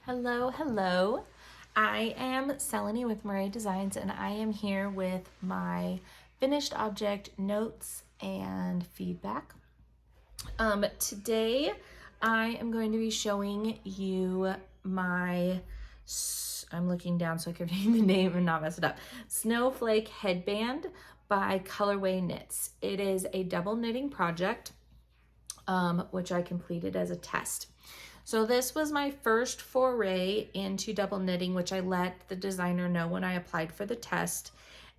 Hello, hello. I am Selene with Murray Designs, and I am here with my finished object notes and feedback. Today I am going to be showing you my, I'm looking down so I can read the name and not mess it up, Snowflake Headband by Colorway Knits. It is a double knitting project, which I completed as a test. So this was my first foray into double knitting, which I let the designer know when I applied for the test.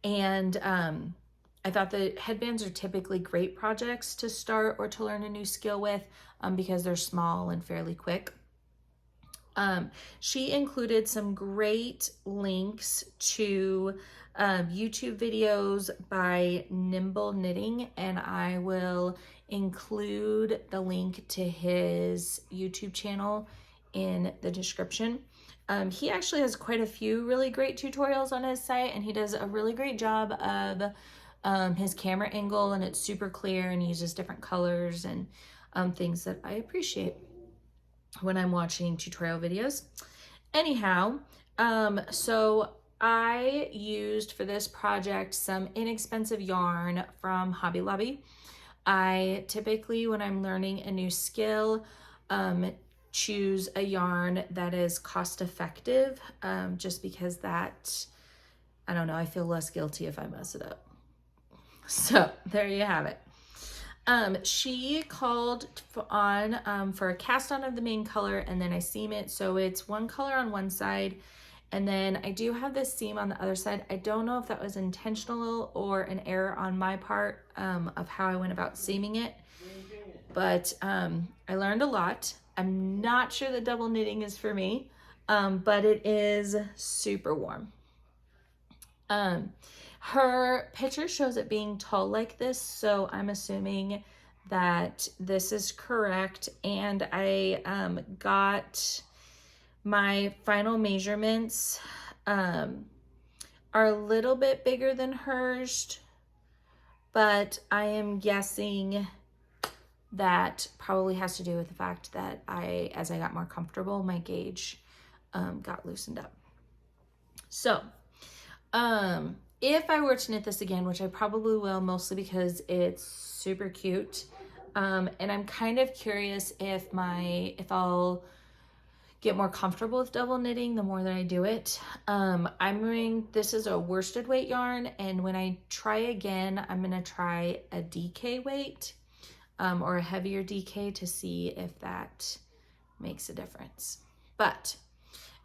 And I thought the headbands are typically great projects to start or to learn a new skill with because they're small and fairly quick. She included some great links to YouTube videos by Nimble Knitting, and I will include the link to his YouTube channel in the description. He actually has quite a few really great tutorials on his site, and he does a really great job of his camera angle, and it's super clear and he uses different colors and things that I appreciate when I'm watching tutorial videos. Anyhow, so I used for this project some inexpensive yarn from Hobby Lobby. I typically, when I'm learning a new skill, choose a yarn that is cost effective, just because that, I don't know, I feel less guilty if I mess it up. So there you have it. She called on for a cast on of the main color, and then I seam it. So it's one color on one side, and then I do have this seam on the other side. I don't know if that was intentional or an error on my part of how I went about seaming it, but I learned a lot. I'm not sure that double knitting is for me, but it is super warm. Her picture shows it being tall like this, so I'm assuming that this is correct. And I got my final measurements are a little bit bigger than hers, but I am guessing that probably has to do with the fact that as I got more comfortable, my gauge got loosened up. So if I were to knit this again, which I probably will, mostly because it's super cute, and I'm kind of curious if I'll get more comfortable with double knitting the more that I do it. This is a worsted weight yarn, and when I try again, I'm gonna try a DK weight, or a heavier DK to see if that makes a difference. But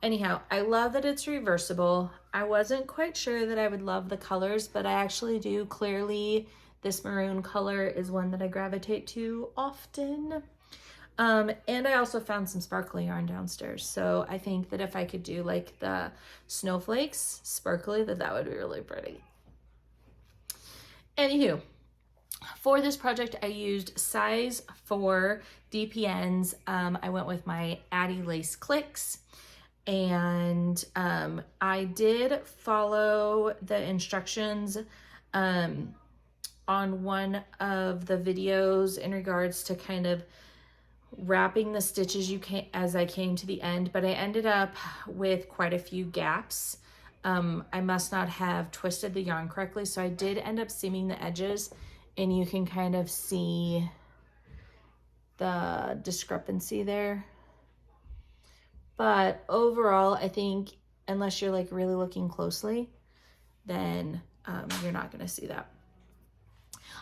anyhow, I love that it's reversible. I wasn't quite sure that I would love the colors, but I actually do. Clearly, this maroon color is one that I gravitate to often. And I also found some sparkly yarn downstairs. So I think that if I could do like the snowflakes sparkly, that would be really pretty. Anywho, for this project, I used size 4 DPNs. I went with my Addie Lace Clicks. And I did follow the instructions on one of the videos in regards to kind of wrapping the stitches as I came to the end, but I ended up with quite a few gaps. I must not have twisted the yarn correctly, so I did end up seaming the edges, and you can kind of see the discrepancy there. But overall, I think unless you're like really looking closely, then you're not going to see that.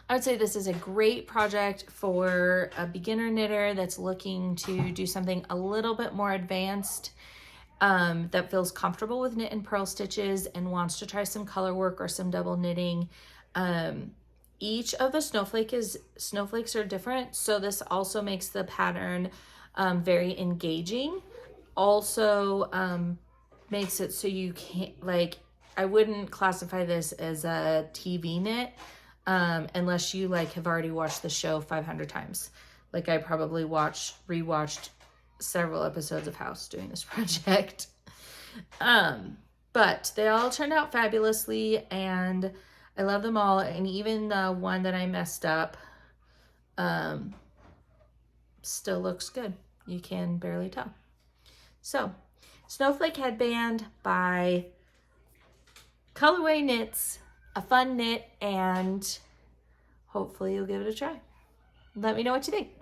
I would say this is a great project for a beginner knitter that's looking to do something a little bit more advanced, that feels comfortable with knit and purl stitches and wants to try some color work or some double knitting. Each of the snowflakes are different, so this also makes the pattern very engaging. Also makes it so you can't, like, I wouldn't classify this as a TV knit unless you like have already watched the show 500 times. Like I probably rewatched several episodes of House doing this project. But they all turned out fabulously, and I love them all. And even the one that I messed up still looks good. You can barely tell. So Snowflake Headband by Colorway Knits, a fun knit, and hopefully you'll give it a try. Let me know what you think.